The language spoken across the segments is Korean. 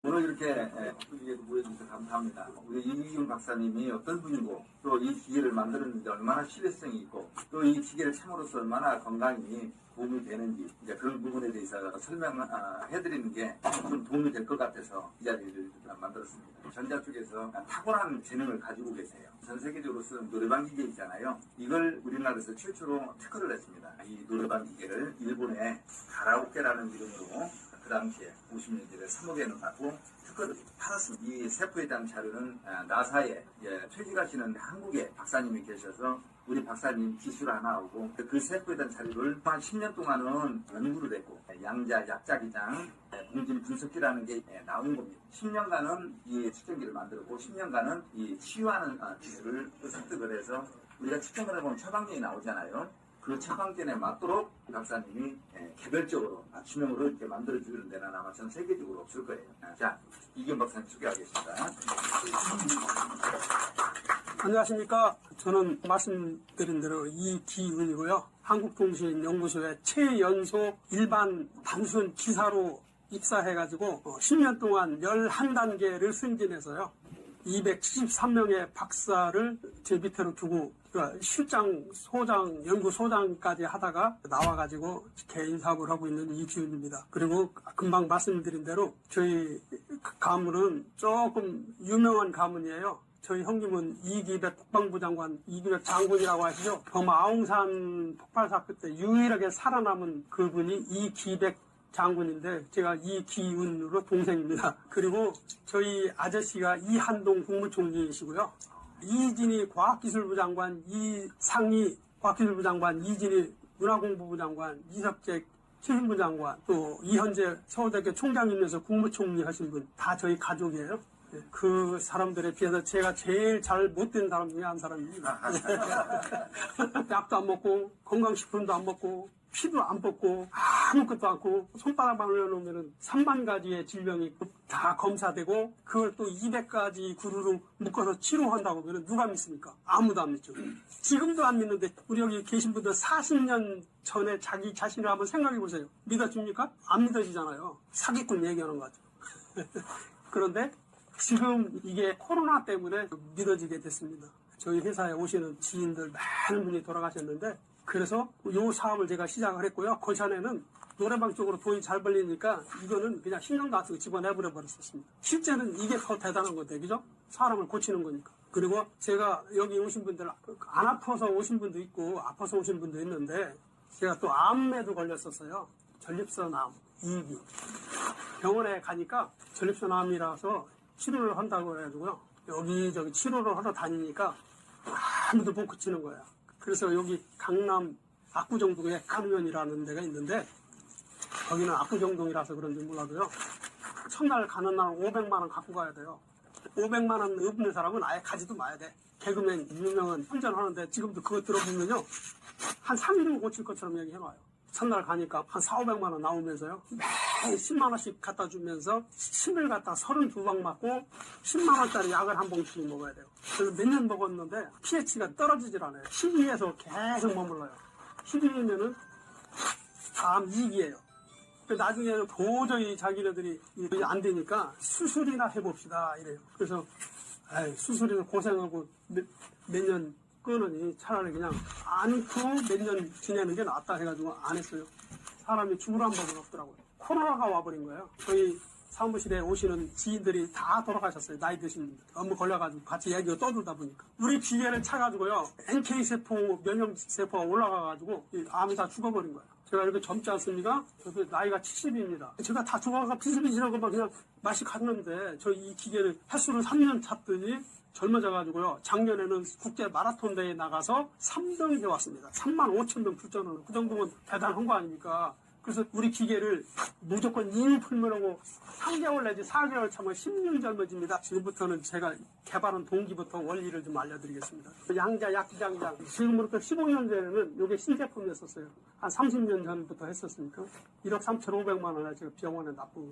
오늘 이렇게 바쁘게 모여주셔서 감사합니다. 우리 이기훈 박사님이 어떤 분이고 또 이 기계를 만드는데 얼마나 신뢰성이 있고 또 이 기계를 참으로써 얼마나 건강이 도움이 되는지 이제 그런 부분에 대해서 설명해드리는 게 좀 도움이 될 것 같아서 이 자리를 만들었습니다. 전자 쪽에서 탁월한 재능을 가지고 계세요. 전 세계적으로 쓰는 노래방 기계 있잖아요. 이걸 우리나라에서 최초로 특허를 냈습니다. 이 노래방 기계를 일본의 가라오케라는 이름으로 그 당시에 50년대에 3억엔을 받고 특허를 팔았습니다. 이 세포에 대한 자료는 나사에 퇴직하시는 한국에 박사님이 계셔서 우리 박사님 기술 하나 오고 그 세포에 대한 자료를 한 10년 동안은 연구를 했고 양자, 약자기장, 공진 분석기라는 게 나온 겁니다. 10년간은 이 측정기를 만들었고 10년간은 이 치유하는 기술을 습득을 해서 우리가 측정을 해보면 처방전이 나오잖아요. 그 처방전에 맞도록 박사님이 개별적으로 맞춤형으로 이렇게 만들어주는 데는 아마 전 세계적으로 없을 거예요. 자, 이기훈 박사님 소개하겠습니다. 안녕하십니까. 저는 말씀드린 대로 이기훈이고요. 한국통신연구소의 최연소 일반 단순 기사로 입사해가지고 10년 동안 11단계를 승진해서요. 273명의 박사를 제 밑으로 두고 실장, 소장, 연구소장까지 하다가 나와가지고 개인 사업을 하고 있는 이기훈입니다. 그리고 금방 말씀드린 대로 저희 가문은 조금 유명한 가문이에요. 저희 형님은 이기백 국방부 장관, 이기백 장군이라고 하시죠. 버마 아웅산 폭발 사건 때 유일하게 살아남은 그분이 이기백 장군인데 제가 이기훈으로 동생입니다. 그리고 저희 아저씨가 이한동 국무총리이시고요. 이진희 과학기술부 장관, 이상희 과학기술부 장관, 이진희 문화공부부 장관, 이석재 체육부 장관, 또 이현재 서울대학교 총장이면서 국무총리 하신 분 다 저희 가족이에요. 그 사람들에 비해서 제가 제일 잘 못된 사람 중에 한 사람입니다. 약도 안 먹고 건강식품도 안 먹고 피도 안 뽑고 아무것도 않고 손바닥만 올려놓으면 3만 가지의 질병이 다 검사되고 그걸 또 200가지 구루로 묶어서 치료한다고 하면 누가 믿습니까? 아무도 안 믿죠. 지금도 안 믿는데 우리 여기 계신 분들 40년 전에 자기 자신을 한번 생각해 보세요. 믿어집니까? 안 믿어지잖아요. 사기꾼 얘기하는 것 같아요. 그런데 지금 이게 코로나 때문에 믿어지게 됐습니다. 저희 회사에 오시는 지인들 많은 분이 돌아가셨는데 그래서 이 사업을 제가 시작을 했고요. 그 전에는 노래방 쪽으로 돈이 잘 벌리니까 이거는 그냥 신경도 안 쓰고 집어내버려 버렸었습니다. 실제는 이게 더 대단한 건데, 그죠? 사람을 고치는 거니까. 그리고 제가 여기 오신 분들 안 아파서 오신 분도 있고 아파서 오신 분도 있는데 제가 또 암에도 걸렸었어요. 전립선암 2기. 병원에 가니까 전립선암이라서 치료를 한다고 해가지고요. 여기저기 치료를 하러 다니니까 아무도 못 고치는 거예요. 그래서 여기 강남 압구정동에 간우면이라는 데가 있는데 거기는 압구정동이라서 그런지 몰라도요. 첫날 가는 날 500만 원 갖고 가야 돼요. 500만 원 없는 사람은 아예 가지도 마야 돼. 개그맨 유명한 환전하는데 지금도 그거 들어보면요. 한 3일은 고칠 것처럼 얘기해놔요. 첫날 가니까 한 4,500만 원 나오면서요. 매일 10만 원씩 갖다 주면서 침을 갖다 32방 맞고 10만 원짜리 약을 한 봉씩 먹어야 돼요. 그래서 몇 년 먹었는데 pH가 떨어지질 않아요. 12에서 계속 머물러요. 12면은 암 2기예요. 나중에는 도저히 자기네들이 안 되니까 수술이나 해봅시다 이래요. 그래서 수술이나 고생하고 몇 년 끊으니 차라리 그냥 안고 몇 년 지내는 게 낫다 해가지고 안 했어요. 사람이 죽으란 법은 없더라고요. 코로나가 와버린 거예요. 저희 사무실에 오시는 지인들이 다 돌아가셨어요. 나이 드신 분들. 업무 걸려가지고 같이 얘기가 떠들다 보니까. 우리 기계를 차가지고요. NK세포, 면역세포가 올라가가지고 암이 다 죽어버린 거예요. 제가 이렇게 젊지 않습니까? 저도 나이가 70입니다. 제가 다 죽어가서 비슷비슷한 것만 그냥 맛이 갔는데 저 이 기계를 횟수를 3년 찼더니 젊어져가지고요. 작년에는 국제 마라톤 대회에 나가서 3등이 되었습니다. 35,000명 출전하는 그 정도면 대단한 거 아닙니까? 그래서 우리 기계를 무조건 이미 풀면하고 3개월 내지 4개월 참으면 10년 젊어집니다. 지금부터는 제가 개발한 동기부터 원리를 좀 알려드리겠습니다. 양자, 약기장장. 지금부터 15년 전에는 이게 신제품이었었어요. 한 30년 전부터 했었으니까 1억 3,500만 원을 제가 병원에 납부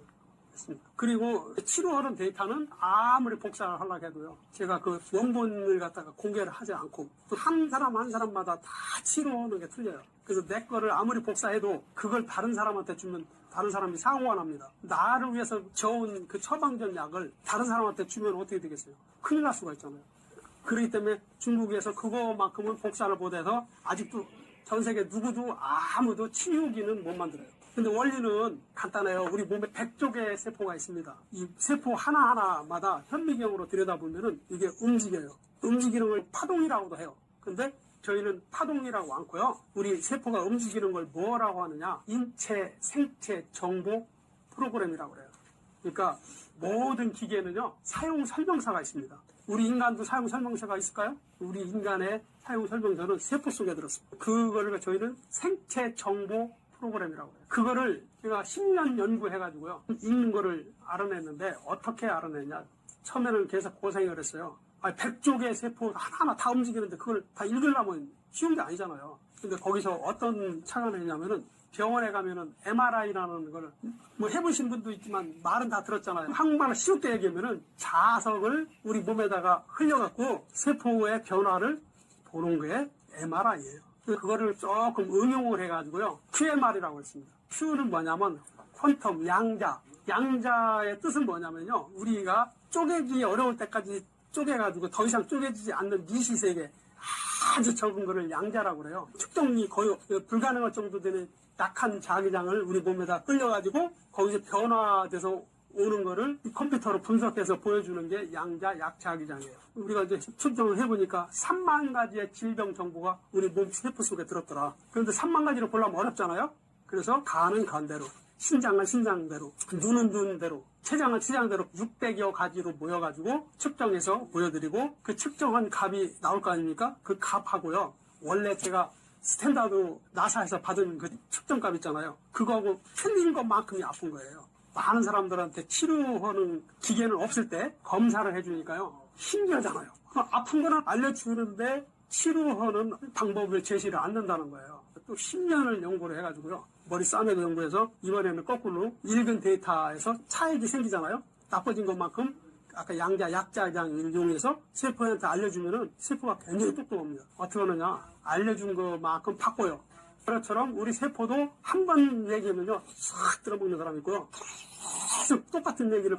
했습니다. 그리고 치료하는 데이터는 아무리 복사를 하려고 해도요. 제가 그 원본을 갖다가 공개를 하지 않고 또 한 사람 한 사람마다 다 치료하는 게 틀려요. 그래서 내 거를 아무리 복사해도 그걸 다른 사람한테 주면 다른 사람이 상환합니다. 나를 위해서 저온 그 처방전 약을 다른 사람한테 주면 어떻게 되겠어요? 큰일 날 수가 있잖아요. 그렇기 때문에 중국에서 그거만큼은 복사를 못해서 아직도 전 세계 누구도 아무도 치유기는 못 만들어요. 근데 원리는 간단해요. 우리 몸에 100쪽의 세포가 있습니다. 이 세포 하나하나마다 현미경으로 들여다보면은 이게 움직여요. 움직이는 걸 파동이라고도 해요. 근데 저희는 파동이라고 않고요. 우리 세포가 움직이는 걸 뭐라고 하느냐? 인체 생체 정보 프로그램이라고 그래요. 그러니까 모든 기계는요. 사용 설명서가 있습니다. 우리 인간도 사용 설명서가 있을까요? 우리 인간의 사용 설명서는 세포 속에 들었습니다. 그거를 저희는 생체 정보 프로그램이라고 해요. 그거를 제가 10년 연구해가지고요. 읽는 거를 알아냈는데 어떻게 알아냈냐. 처음에는 계속 고생을 했어요. 100쪽의 세포 하나하나 다 움직이는데 그걸 다 읽으려면 쉬운 게 아니잖아요. 근데 거기서 어떤 착안을 했냐면은 병원에 가면은 MRI라는 걸 뭐 해보신 분도 있지만 말은 다 들었잖아요. 한국말을 쉽게 얘기하면은 자석을 우리 몸에다가 흘려갖고 세포의 변화를 보는 게 MRI예요. 그거를 조금 응용을 해가지고요. QMR이라고 했습니다. Q는 뭐냐면 퀀텀, 양자. 양자의 뜻은 뭐냐면요. 우리가 쪼개기 어려울 때까지 쪼개가지고 더 이상 쪼개지지 않는 미시세계 아주 적은 거를 양자라고 그래요. 측정이 거의 불가능할 정도 되는 약한 자기장을 우리 몸에다 끌려가지고 거기서 변화돼서 오는 거를 컴퓨터로 분석해서 보여주는 게 양자 약자기장이에요. 우리가 이제 측정을 해보니까 3만 가지의 질병 정보가 우리 몸 세포 속에 들었더라. 그런데 3만 가지를 보려면 어렵잖아요. 그래서 간은 간대로, 신장은 신장대로, 눈은 눈대로, 췌장은 췌장대로 600여 가지로 모여가지고 측정해서 보여드리고 그 측정한 값이 나올 거 아닙니까? 그 값하고요. 원래 제가 스탠다드 나사에서 받은 그 측정값 있잖아요. 그거하고 틀린 것만큼이 아픈 거예요. 많은 사람들한테 치료하는 기계는 없을 때 검사를 해주니까요. 신기하잖아요. 아픈 거는 알려주는데 치료하는 방법을 제시를 않는다는 거예요. 또 10년을 연구를 해가지고요. 머리 싸매도 연구해서 이번에는 거꾸로 읽은 데이터에서 차익이 생기잖아요. 나빠진 것만큼 아까 양자, 약자장을 이용해서 세포한테 알려주면은 세포가 굉장히 똑똑합니다. 어떻게 하느냐? 알려준 것만큼 바꿔요. 그것처럼 우리 세포도 한 번 얘기하면요. 싹 들어먹는 사람이 있고요. 계속 똑같은 얘기를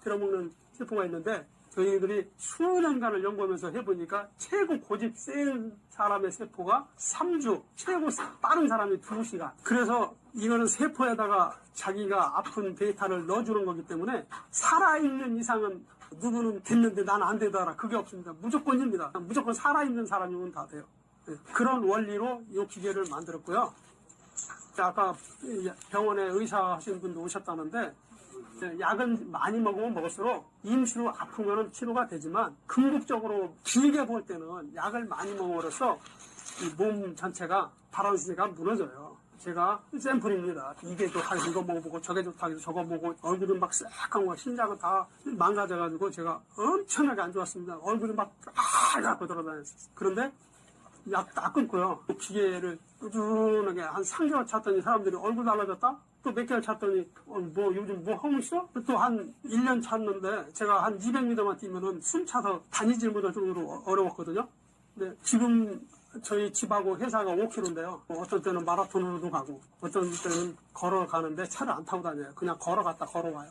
들어먹는 세포가 있는데 저희들이 수년간을 연구하면서 해보니까 최고 고집 센 사람의 세포가 3주, 최고 빠른 사람이 2시간. 그래서 이거는 세포에다가 자기가 아픈 데이터를 넣어주는 거기 때문에 살아있는 이상은 누구는 됐는데 나는 안 되더라. 그게 없습니다. 무조건입니다. 무조건 살아있는 사람이면 다 돼요. 그런 원리로 이 기계를 만들었고요. 아까 병원에 의사 하신 분도 오셨다는데 약은 많이 먹으면 먹을수록 임시로 아픈 거는 치료가 되지만 궁극적으로 길게 볼 때는 약을 많이 먹음으로써 이 몸 전체가 바란스가 무너져요. 제가 샘플입니다. 이게 좋다 해서 이거 먹어보고 저게 좋다 해서 저거 먹고 얼굴은 막 싹한 거 심장은 다 망가져가지고 제가 엄청나게 안 좋았습니다. 얼굴이 막 빨갛고 돌아다녔어요. 그런데 약 다 끊고요. 기계를 꾸준하게 한 3개월 찾더니 사람들이 얼굴 달라졌다? 또 몇 개월 찾더니 뭐 요즘 뭐 하고 있어? 또 한 1년 찾는데 제가 한 200m만 뛰면은 숨 차서 다니질 못할 정도로 어려웠거든요. 근데 지금 저희 집하고 회사가 5km인데요. 어떤 때는 마라톤으로도 가고 어떤 때는 걸어가는데 차를 안 타고 다녀요. 그냥 걸어갔다 걸어와요.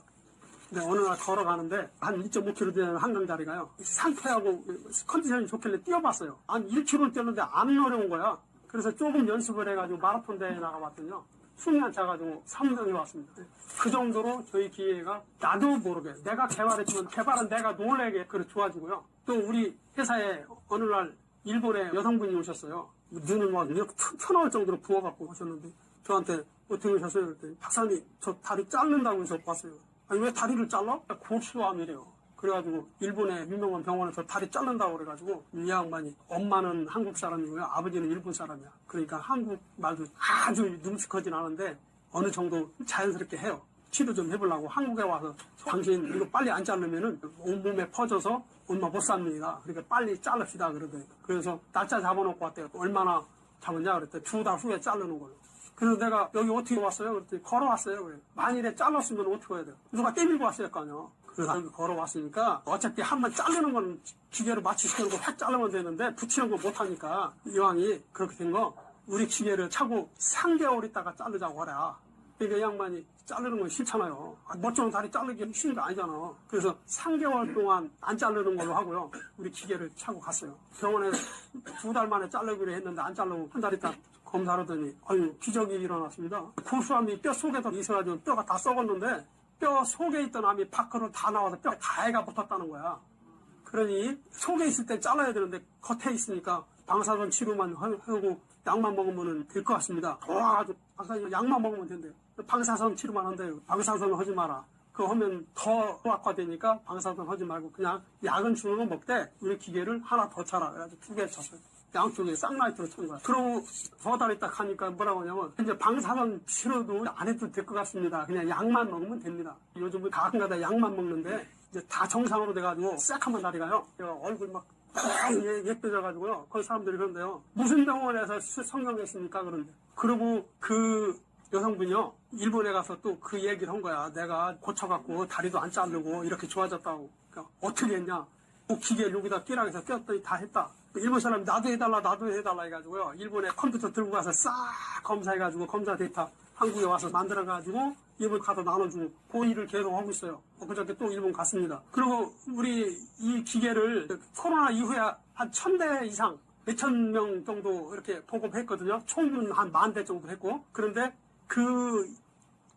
근데 어느 날 걸어가는데 한 2.5km 되는 한강다리가요. 상쾌하고 컨디션이 좋길래 뛰어봤어요. 한 1km를 뛰었는데 안 어려운 거야. 그래서 조금 연습을 해가지고 마라톤 대회에 나가봤더니요. 숨이 안 차가지고 3등이 왔습니다. 그 정도로 저희 기계가 나도 모르게 내가 개발했지만 개발은 내가 놀래게 그래 좋아지고요. 또 우리 회사에 어느 날 일본에 여성분이 오셨어요. 눈을 막 이렇게 터나올 정도로 부어갖고 오셨는데 저한테 어떻게 오셨어요? 그랬더니 박사님 저 다리 자른다고 해서 봤어요. 아니 왜 다리를 잘라? 골수암이래요. 그래가지고 일본의 유명한 병원에서 다리 자른다고 그래가지고 이 양반이 엄마는 한국 사람이고요. 아버지는 일본 사람이야. 그러니까 한국 말도 아주 능숙하진 않은데 어느 정도 자연스럽게 해요. 치료 좀 해보려고 한국에 와서 당신 이거 빨리 안 자르면은 온몸에 퍼져서 얼마 못 삽니다. 그러니까 빨리 자릅시다 그러더니 그래서 날짜 잡아놓고 왔대요. 얼마나 잡았냐 그랬더니 2달 후에 자르는 걸로. 그래서 내가 여기 어떻게 왔어요? 그랬더니 걸어왔어요. 그래. 만일에 잘랐으면 어떻게 해야 돼요? 누가 때밀고 왔을 거 아니야. 그래서 여기 걸어왔으니까 어차피 한번 자르는 건 기계로 마취시키는 거 확 자르면 되는데 붙이는 거 못하니까 이왕이 그렇게 된 거 우리 기계를 차고 3개월 있다가 자르자고 하라. 그러니까 이 양반이 자르는 건 싫잖아요. 멋쩍은 다리 자르기 쉬운 거 아니잖아. 그래서 3개월 동안 안 자르는 걸로 하고요. 우리 기계를 차고 갔어요. 병원에 2달 만에 자르기로 했는데 안 자르고 한 달 있다 검사를 하더니 아유 기적이 일어났습니다. 구수암이 뼈 속에도 있어가지고 뼈가 다 썩었는데 뼈 속에 있던 암이 밖으로 다 나와서 뼈 다해가 붙었다는 거야. 그러니 속에 있을 때 잘라야 되는데 겉에 있으니까 방사선 치료만 하고 약만 먹으면 될 것 같습니다. 돌아가지고 박사님 약만 먹으면 된대요. 방사선 치료만 한대요. 방사선 하지 마라. 그거 하면 더 악화되니까 방사선 하지 말고 그냥 약은 주는 거 먹되 우리 기계를 하나 더 차라. 그래가지고 2개 쳤어요. 양쪽에 쌍라이트로 친 거야. 그러고 더 달 있다 하니까 뭐라고 하냐면 이제 방사선 치료도 안 해도 될 것 같습니다. 그냥 약만 먹으면 됩니다. 요즘은 가끔가다 약만 먹는데 이제 다 정상으로 돼가지고 새카만 다리가요. 얼굴 막 예뻐져가지고요. 거기 사람들이 그런데요. 무슨 병원에서 성형했습니까? 그런데. 그리고 그 여성분이요. 일본에 가서 또 그 얘기를 한 거야. 내가 고쳐갖고 다리도 안 자르고 이렇게 좋아졌다고. 그러니까 어떻게 했냐. 기계를 여기다 끼라고 해서 꼈더니 다 했다. 일본 사람이 나도 해달라 해가지고요. 일본에 컴퓨터 들고 가서 싹 검사해가지고 검사 데이터 한국에 와서 만들어가지고 일본 가서 나눠주고 그 일을 계속 하고 있어요. 그저께 또 일본 갔습니다. 그리고 우리 이 기계를 코로나 이후에 한 1000대 이상 몇천 명 정도 이렇게 보급했거든요. 총은 한 10,000대 정도 했고 그런데 그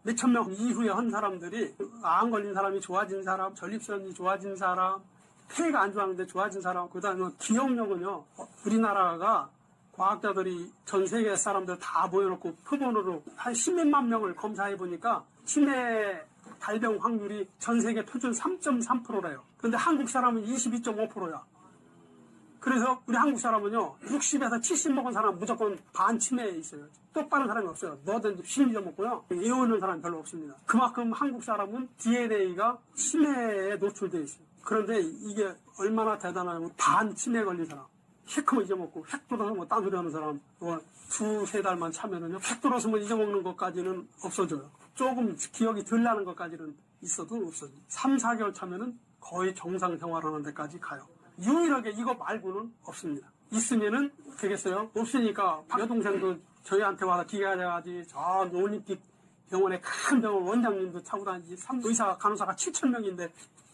몇천 명 이후에 한 사람들이 암 걸린 사람이 좋아진 사람, 전립선이 좋아진 사람, 폐가 안 좋았는데 좋아진 사람, 그 다음에 기억력은요. 우리나라가 과학자들이 전 세계 사람들 다 모여놓고 표본으로 한 10몇만 명을 검사해보니까 치매 발병 확률이 전 세계 표준 3.3%래요. 그런데 한국 사람은 22.5%야. 그래서 우리 한국 사람은요, 60에서 70 먹은 사람 무조건 반치매에 있어요. 똑바른 사람이 없어요. 뭐든지 심리도 먹고요. 외우는 사람이 별로 없습니다. 그만큼 한국 사람은 DNA가 치매에 노출되어 있어요. 그런데 이게 얼마나 대단하냐면 반치매 걸린 사람. 핵하면 잊어먹고, 핵 들어서면 딴소리 하는 사람, 2-3달만 차면은요, 핵 들어서면 잊어먹는 것까지는 없어져요. 조금 기억이 덜 나는 것까지는 있어도 없어져요. 3-4개월 차면은 거의 정상 생활하는 데까지 가요. 유일하게 이거 말고는 없습니다. 있으면은 되겠어요? 없으니까 여동생도 저희한테 와서 기계가 돼가지 저 올림픽 병원에 큰 병원 원장님도 차고 다니지 의사 간호사가 7,000명인데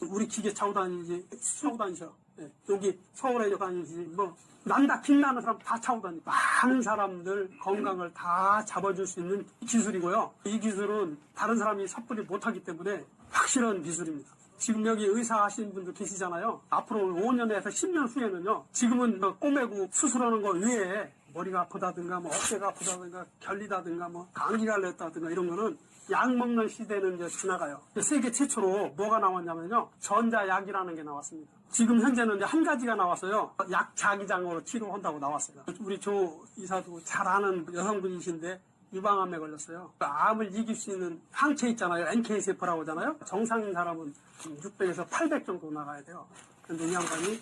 우리 기계 차고 다니셔. 네. 여기 서울에 다니지 뭐 난다 빛나는 사람 다 차고 다니고 많은 사람들 건강을 다 잡아줄 수 있는 기술이고요. 이 기술은 다른 사람이 섣불리 못하기 때문에 확실한 기술입니다. 지금 여기 의사 하시는 분들 계시잖아요. 앞으로 5년에서 10년 후에는요. 지금은 뭐 꼬매고 수술하는 거 외에 머리가 아프다든가 뭐 어깨가 아프다든가 결리다든가 뭐 감기가 걸렸다든가 이런 거는 약 먹는 시대는 이제 지나가요. 세계 최초로 뭐가 나왔냐면요. 전자약이라는 게 나왔습니다. 지금 현재는 이제 한 가지가 나왔어요. 약 자기장으로 치료한다고 나왔어요. 우리 조 이사도 잘 아는 여성분이신데 유방암에 걸렸어요. 암을 이길 수 있는 항체 있잖아요. NK세포라고 하잖아요. 정상인 사람은 600에서 800 정도 나가야 돼요. 그런데 이 양반이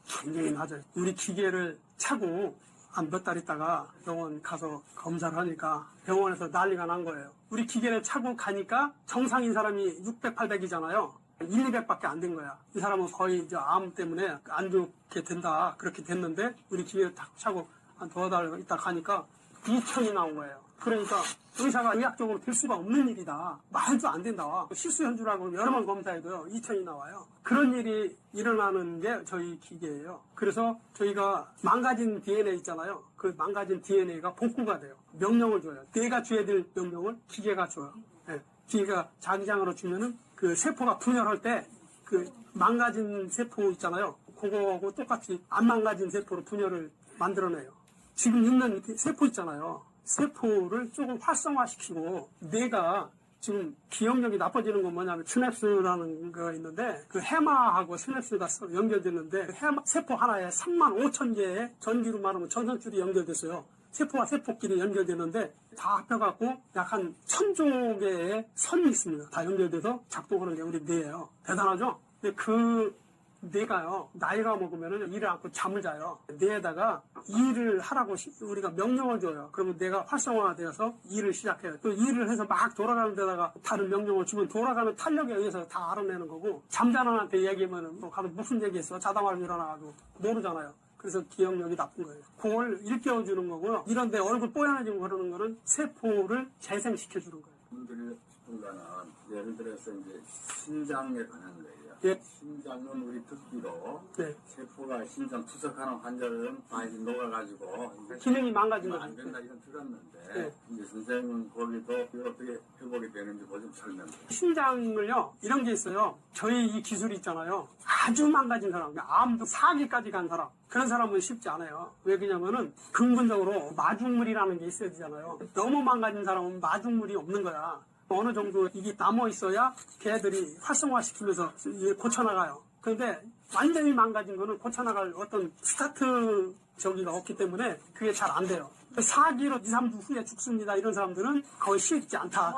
굉장히 낮아요. 우리 기계를 차고 한 몇 달 있다가 병원 가서 검사를 하니까 병원에서 난리가 난 거예요. 우리 기계를 차고 가니까 정상인 사람이 600, 800이잖아요. 1,200밖에 안 된 거야. 이 사람은 거의 이제 암 때문에 안 좋게 된다. 그렇게 됐는데 우리 기계를 딱 차고 한 2달 있다 가니까 2,000이 나온 거예요. 그러니까 의사가 의학적으로 될 수가 없는 일이다. 말도 안 된다. 실수한 줄 알고 여러 번 검사해도요. 2,000이 나와요. 그런 일이 일어나는 게 저희 기계예요. 그래서 저희가 망가진 DNA 있잖아요. 그 망가진 DNA가 복구가 돼요. 명령을 줘요. 내가 줘야 될 명령을 기계가 줘요. 네. 기계가 자기장으로 주면은 그 세포가 분열할 때 그 망가진 세포 있잖아요. 그거하고 똑같이 안 망가진 세포로 분열을 만들어내요. 지금 있는 세포 있잖아요. 세포를 조금 활성화시키고 내가 지금 기억력이 나빠지는 건 뭐냐면 스냅스라는 거 있는데 그 해마하고 스냅스가 연결되는데 세포 하나에 35,000개의 전기로 말하면 전선줄이 연결됐어요. 세포와 세포끼리 연결되는데 다 합해갖고 약 한 1,000조 개의 선이 있습니다. 다 연결돼서 작동하는 게 우리 뇌예요. 대단하죠? 근데 그 뇌가요, 나이가 먹으면 일을 않고 잠을 자요. 뇌에다가 일을 하라고 우리가 명령을 줘요. 그러면 뇌가 활성화되어서 일을 시작해요. 또 일을 해서 막 돌아가는 데다가 다른 명령을 주면 돌아가는 탄력에 의해서 다 알아내는 거고, 잠자는 한테 얘기하면 뭐 가서 무슨 얘기했어? 자다 말고 일어나가지고 모르잖아요. 그래서 기억력이 나쁜 거예요. 그걸 일깨워주는 거고요. 이런데 얼굴 뽀얀해지고 그러는 거는 세포를 재생시켜주는 거예요. 말씀드리고 싶은 거는 예를 들어서 이제 신장에 관한 거예요. 예. 신장은 우리 듣기로 네. 세포가 신장 투석하는 환자들은 많이 녹아가지고 기능이 망가진 안 거죠. 된다 이건 들었는데 네. 이제 선생님은 거기도 어떻게 회복이 되는지 뭐 좀 설명해. 신장을요, 이런 게 있어요. 저희 이 기술이 있잖아요. 아주 망가진 사람, 암도 4기까지 간 사람, 그런 사람은 쉽지 않아요. 왜 그러냐면은 근본적으로 마중물이라는 게 있어야 되잖아요. 너무 망가진 사람은 마중물이 없는 거야. 어느 정도 이게 남아 있어야 걔들이 활성화시키면서 고쳐나가요. 그런데 완전히 망가진 거는 고쳐나갈 어떤 스타트 저기가 없기 때문에 그게 잘 안 돼요. 4기로 2, 3주 후에 죽습니다. 이런 사람들은 거의 쉽지 않다.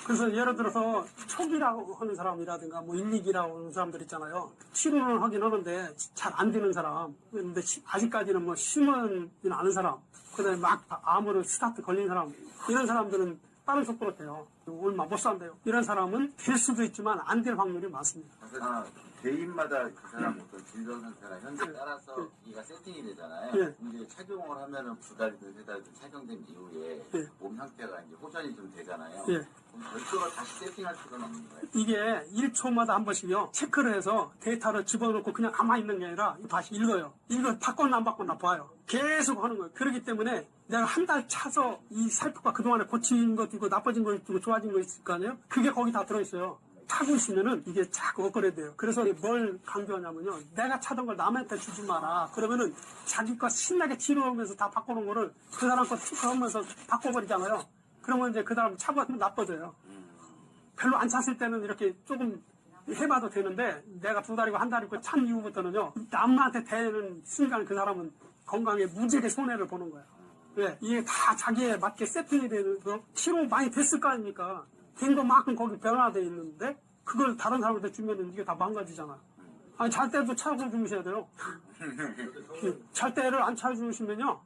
그래서 예를 들어서 초기라고 하는 사람이라든가 뭐 1, 2기라고 하는 사람들 있잖아요. 치료는 하긴 하는데 잘 안 되는 사람. 근데 아직까지는 뭐 심은 않은 사람. 그다음에 막 암으로 스타트 걸린 사람. 이런 사람들은 빠른 속도로 돼요. 얼마 못 산대요. 이런 사람은 될 수도 있지만 안 될 확률이 많습니다. 개인마다 그 사람 어떤 질병 상태나 현재 따라서 기기가 세팅이 되잖아요. 예. 이제 착용을 하면은 2달이든 3달이든 착용된 이후에 예. 몸 상태가 이제 호전이 좀 되잖아요. 예. 그럼 별도로 다시 세팅할 필요는 없는 거예요. 이게 1초마다 한 번씩요, 체크를 해서 데이터를 집어넣고 그냥 가만히 있는 게 아니라 다시 읽어요. 이거 바꿨나 안 바꿨나 봐요. 계속 하는 거예요. 그렇기 때문에 내가 한 달 차서 이 살포가 그동안에 고친 것도 있고 나빠진 것도 있고 좋아진 거 있을 거 아니에요? 그게 거기 다 들어있어요. 타고 있으면은 이게 자꾸 업그레이드돼요. 그래서 뭘 강조하냐면요. 내가 차던 걸 남한테 주지 마라. 그러면은 자기 거 신나게 치료하면서 다 바꾸는 거를 그 사람 거 체크하면서 바꿔버리잖아요. 그러면 이제 그 사람 차가 나빠져요. 별로 안 찼을 때는 이렇게 조금 해봐도 되는데 내가 2달이고 1달이고 찬 이후부터는요. 남한테 대는 순간 그 사람은 건강에 무지하게 손해를 보는 거야. 왜? 이게 다 자기에 맞게 세팅이 되면서 치료 많이 됐을 거 아닙니까? 된 것만큼 거기 변화되어 있는데 그걸 다른 사람한테 주면은 이게 다 망가지잖아. 아니 잘 때도 차고 주무셔야 돼요. 잘 때를 안 차주시면요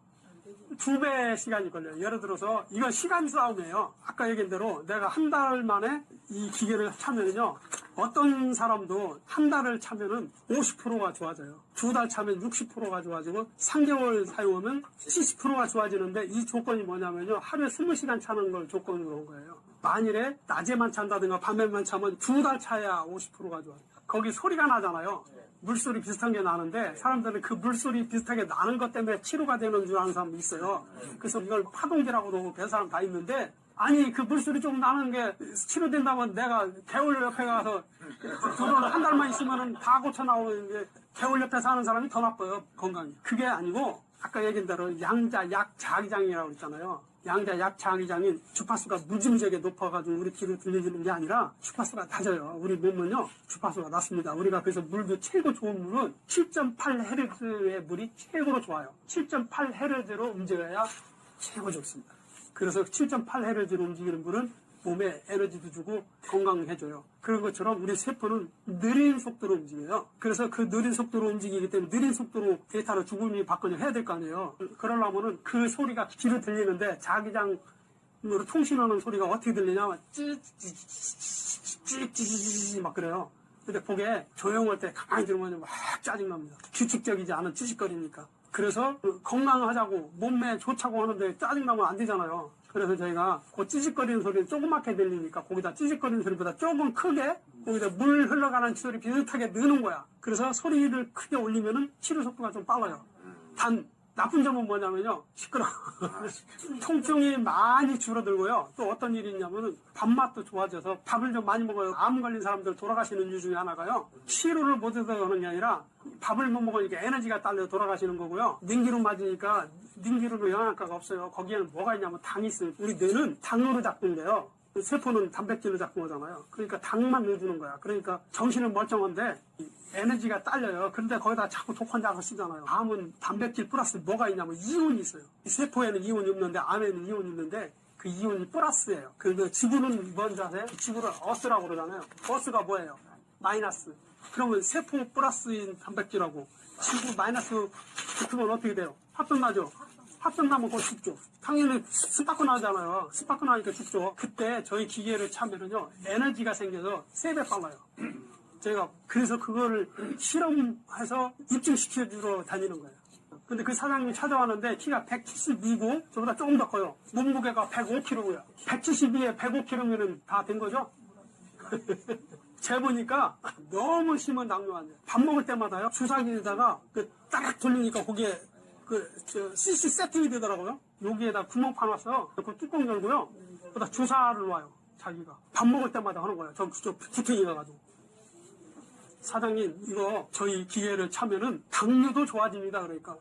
2배 시간이 걸려요. 예를 들어서 이건 시간 싸움이에요. 아까 얘기한 대로 내가 한 달 만에 이 기계를 차면은요 어떤 사람도 한 달을 차면은 50%가 좋아져요. 2달 차면 60%가 좋아지고 3개월 사용하면 70%가 좋아지는데 이 조건이 뭐냐면요 하루에 20시간 차는 걸 조건으로 한 거예요. 만일에 낮에만 찬다든가 밤에만 차면 2달 차야 50%가 좋아요. 거기 소리가 나잖아요. 물소리 비슷한 게 나는데 사람들은 그 물소리 비슷하게 나는 것 때문에 치료가 되는 줄 아는 사람도 있어요. 그래서 이걸 파동기라고도 별 사람 다 있는데 아니 그 물소리 좀 나는 게 치료된다면 내가 개울 옆에 가서 그거를 한 달만 있으면은 다 고쳐 나오는데 개울 옆에 사는 사람이 더 나빠요 건강이. 그게 아니고 아까 얘기한 대로 양자 약 자기장이라고 그랬잖아요. 양자 약 자기장인 주파수가 무지무지하게 높아가지고 우리 귀로 들려주는 게 아니라 주파수가 낮아요. 우리 몸은요 주파수가 낮습니다. 우리가 그래서 물도 최고 좋은 물은 7.8Hz의 물이 최고로 좋아요. 7.8Hz로 움직여야 최고 좋습니다. 그래서 7.8Hz로 움직이는 물은 몸에 에너지도 주고 건강해져요. 그런 것처럼 우리 세포는 느린 속도로 움직여요. 그래서 그 느린 속도로 움직이기 때문에 느린 속도로 데이터를 주거니 받거니 해야 될 거 아니에요. 그러려면은 그 소리가 귀로 들리는데 자기장으로 통신하는 소리가 어떻게 들리냐면 찌찌찌찌찌찌 막 그래요. 근데 그게 조용할 때 가만히 들으면 막 짜증납니다. 규칙적이지 않은 찌직거리니까. 그래서 건강하자고 몸에 좋자고 하는데 짜증나면 안 되잖아요. 그래서 저희가 그 찌직거리는 소리는 조그맣게 들리니까 거기다 찌직거리는 소리보다 조금 크게 거기다 물 흘러가는 소리 비슷하게 넣는 거야. 그래서 소리를 크게 올리면은 치료 속도가 좀 빨라요. 단 나쁜 점은 뭐냐면요 시끄러워. 통증이 많이 줄어들고요. 또 어떤 일이 있냐면은 밥맛도 좋아져서 밥을 좀 많이 먹어요. 암 걸린 사람들 돌아가시는 이유 중에 하나가요. 치료를 못 해서 그러는 게 아니라 밥을 못 먹으니까 에너지가 딸려 돌아가시는 거고요. 냉기로 맞으니까 냉기로도 영양가가 없어요. 거기에는 뭐가 있냐면 당이 있어요. 우리 뇌는 당으로 작동돼요. 세포는 단백질로 작동하잖아요. 그러니까 당만 넣어주는 거야. 그러니까 정신은 멀쩡한데 에너지가 딸려요. 그런데 거기다 자꾸 독환자가 쓰잖아요. 암은 단백질 플러스 뭐가 있냐면 이온이 있어요. 세포에는 이온이 없는데 암에는 이온이 있는데 그 이온이 플러스예요. 그래서 지구는 뭔지 아세요? 지구를 어스라고 그러잖아요. 어스가 뭐예요? 마이너스. 그러면 세포 플러스인 단백질하고 지구 마이너스 붙으면 어떻게 돼요? 합성 나죠? 합성 나면 그거 죽죠. 당연히 스파크 나잖아요. 스파크 나니까 죽죠. 그때 저희 기계를 차면은요 에너지가 생겨서 3배 빨라요. 제가 그래서 그거를 실험해서 입증시켜 주러 다니는 거예요. 근데 그 사장님이 찾아왔는데 키가 172고 저보다 조금 더 커요. 몸무게가 105kg고요. 172에 105kg면은 다 된 거죠? 재보니까 너무 심한 당뇨환자. 밥 먹을 때마다요 주사기에다가 그 따락 돌리니까 거기에 CC 세팅이 되더라고요. 여기에다 구멍 파놨어요. 그 뚜껑 열고요. 거기다 주사를 놔요. 자기가 밥 먹을 때마다 하는 거예요. 저 부탱이 가가지고. 사장님 이거 저희 기계를 차면은 당뇨도 좋아집니다. 그러니까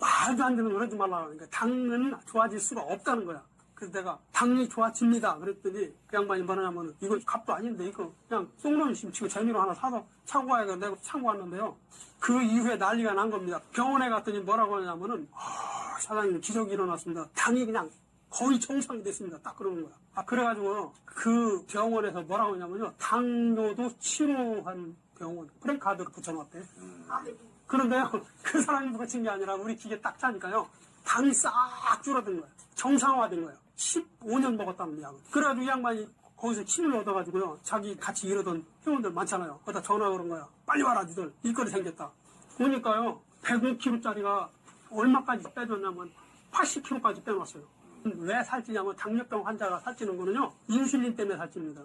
말도 안 되는 걸 하지 말라. 그러니까 당은 좋아질 수가 없다는 거야. 그래서 내가 당이 좋아집니다. 그랬더니 그 양반이 뭐냐면 이거 값도 아닌데 이거 그냥 똥놈 심치고 재미로 하나 사서 차고 와야 내가 차고 왔는데요. 그 이후에 난리가 난 겁니다. 병원에 갔더니 뭐라고 하냐면은 사장님 기적이 일어났습니다. 당이 그냥 거의 정상이 됐습니다. 딱 그러는 거야. 그래가지고 그 병원에서 뭐라고 하냐면요. 당뇨도 치료한 병원 프랭카드를 붙여놨대. 그런데요 그 사람이 붙인 게 아니라 우리 기계 딱 차니까요 당이 싹 줄어든 거예요. 정상화된 거예요. 15년 먹었다는 약을. 그래가지고 이 양반이 거기서 힘을 얻어가지고요 자기 같이 일하던 회원들 많잖아요. 거기다 전화 그런 거야. 빨리 와라 니들 일거리 생겼다. 보니까요 105kg짜리가 얼마까지 빼줬냐면 80kg까지 빼놨어요. 왜 살찌냐면 당뇨병 환자가 살찌는 거는요 인슐린 때문에 살찝니다.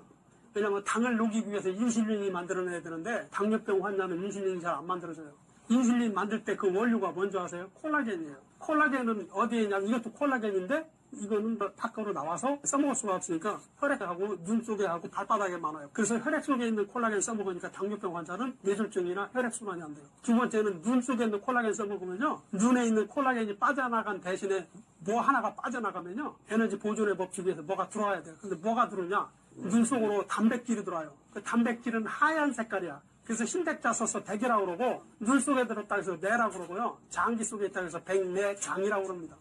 왜냐면 당을 녹이기 위해서 인슐린이 만들어내야 되는데 당뇨병 환자는 인슐린이 잘 안 만들어져요. 인슐린 만들 때 그 원료가 뭔지 아세요? 콜라겐이에요. 콜라겐은 어디에 있냐면 이것도 콜라겐인데 이거는 밖으로 나와서 써먹을 수가 없으니까 혈액하고 눈 속에 하고 발바닥에 많아요. 그래서 혈액 속에 있는 콜라겐 써먹으니까 당뇨병 환자는 뇌졸중이나 혈액순환이 안 돼요. 두 번째는 눈 속에 있는 콜라겐 써먹으면요 눈에 있는 콜라겐이 빠져나간 대신에 뭐 하나가 빠져나가면요 에너지 보존의 법칙에서 뭐가 들어와야 돼요. 근데 뭐가 들어오냐 눈 속으로 단백질이 들어와요. 그 단백질은 하얀 색깔이야. 그래서 흰백자 써서 백이라고 그러고 눈 속에 들었다 해서 뇌라고 그러고요. 장기 속에 있다 해서 백내장이라고 그럽니다.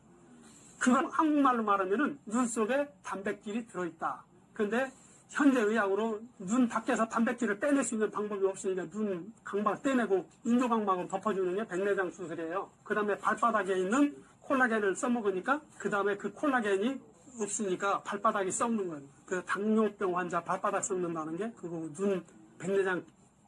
그건 한국말로 말하면은 눈 속에 단백질이 들어있다. 근데 현재 의학으로 눈 밖에서 단백질을 빼낼 수 있는 방법이 없으니까 눈 각막 떼내고 인조각막으로 덮어주는 게 백내장 수술이에요. 그 다음에 발바닥에 있는 콜라겐을 써먹으니까 그 다음에 그 콜라겐이 없으니까 발바닥이 썩는 거예요. 그 당뇨병 환자 발바닥 썩는다는 게 그거 눈 백내장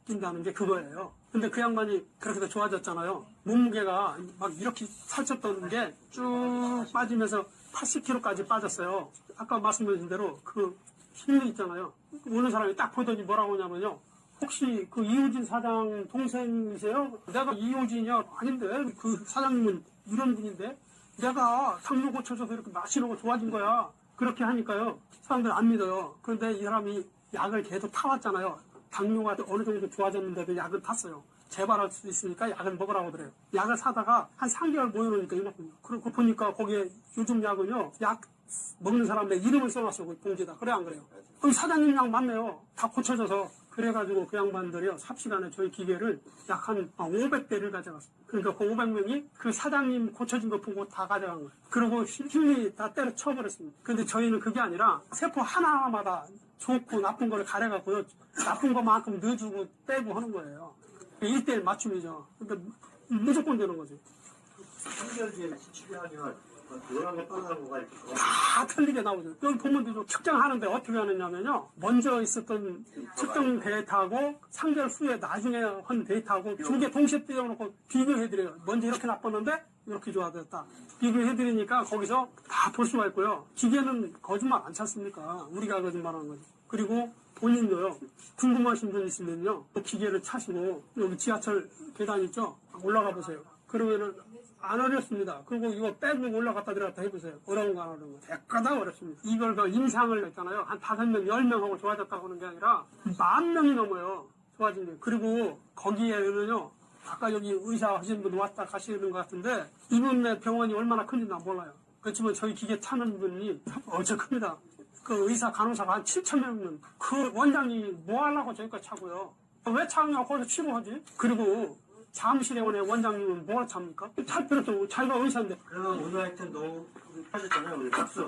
낀다는 게 그거예요. 근데 그 양반이 그렇게 더 좋아졌잖아요. 몸무게가 막 이렇게 살쪘던 게 쭉 빠지면서 80kg까지 빠졌어요. 아까 말씀드린 대로 그 힘이 있잖아요. 오는 사람이 딱 보더니 뭐라고 하냐면요. 혹시 그 이호진 사장 동생이세요? 내가 이호진이요? 아닌데 그 사장님은 이런 분인데 내가 당뇨 고쳐줘서 이렇게 마시는 거 좋아진 거야. 그렇게 하니까요. 사람들 안 믿어요. 그런데 이 사람이 약을 계속 타왔잖아요. 당뇨가 어느 정도 좋아졌는데도 약을 탔어요. 재발할 수 있으니까 약을 먹으라고 그래요. 약을 사다가 한 3개월 모여놓으니까 이만큼요. 그리고 보니까 거기에 요즘 약은요. 약 먹는 사람의 이름을 써놨어. 그 봉지에다. 그래 안 그래요? 거기 사장님 약 맞네요. 다 고쳐져서. 그래가지고 그 양반들이요. 삽시간에 저희 기계를 약 한 500대를 가져갔어요. 그러니까 그 500명이 그 사장님 고쳐진 거 보고 다 가져간 거예요. 그리고 힘이 다 때려쳐버렸습니다. 근데 저희는 그게 아니라 세포 하나하나마다 좋고 나쁜 거를 가려갖고요. 나쁜 것만큼 넣어주고 빼고 하는 거예요. 1대1 맞춤이죠. 그러니까 무조건 되는 거죠. 한결기에 치료하면 노란 거 빨간 거가 이렇게 다 틀리게 나오죠. 여기 보면 되죠. 측정하는데 어떻게 하느냐면요. 먼저 있었던 측정 데이터하고 3개월 후에 나중에 한 데이터하고 두 개 동시에 띄워놓고 비교해드려요. 먼저 이렇게 나빴는데 이렇게 좋아졌다. 비교해드리니까 거기서 다 볼 수가 있고요. 기계는 거짓말 안 찾습니까? 우리가 거짓말하는 거죠. 그리고 본인도요. 궁금하신 분 있으면요. 그 기계를 차시고 여기 지하철 계단 있죠? 올라가 보세요. 그러면은 안 어렵습니다. 그리고 이거 빼고 올라갔다 내려갔다 해보세요. 어려운 거 안 어려운 거. 대가다 어렵습니다. 이걸 그 임상을 했잖아요. 한 5명, 10명하고 좋아졌다고 하는 게 아니라 10,000명이 넘어요. 좋아진 게. 그리고 거기에는요. 아까 여기 의사 하시는 분 왔다 가시는 것 같은데 이분의 병원이 얼마나 큰지 난 몰라요. 그렇지만 저희 기계 타는 분이 엄청 큽니다. 그 의사, 간호사가 한 7,000명은 그 원장이 뭐 하려고 저기까지 차고요. 왜 차냐고 거기서 치료하지? 그리고 잠실의원의 원장님은 뭐가 찹니까? 탈 필요 없고 자기가 의사인데. 그러면 오늘 하여튼 너무 하셨잖아요. 우리 박수.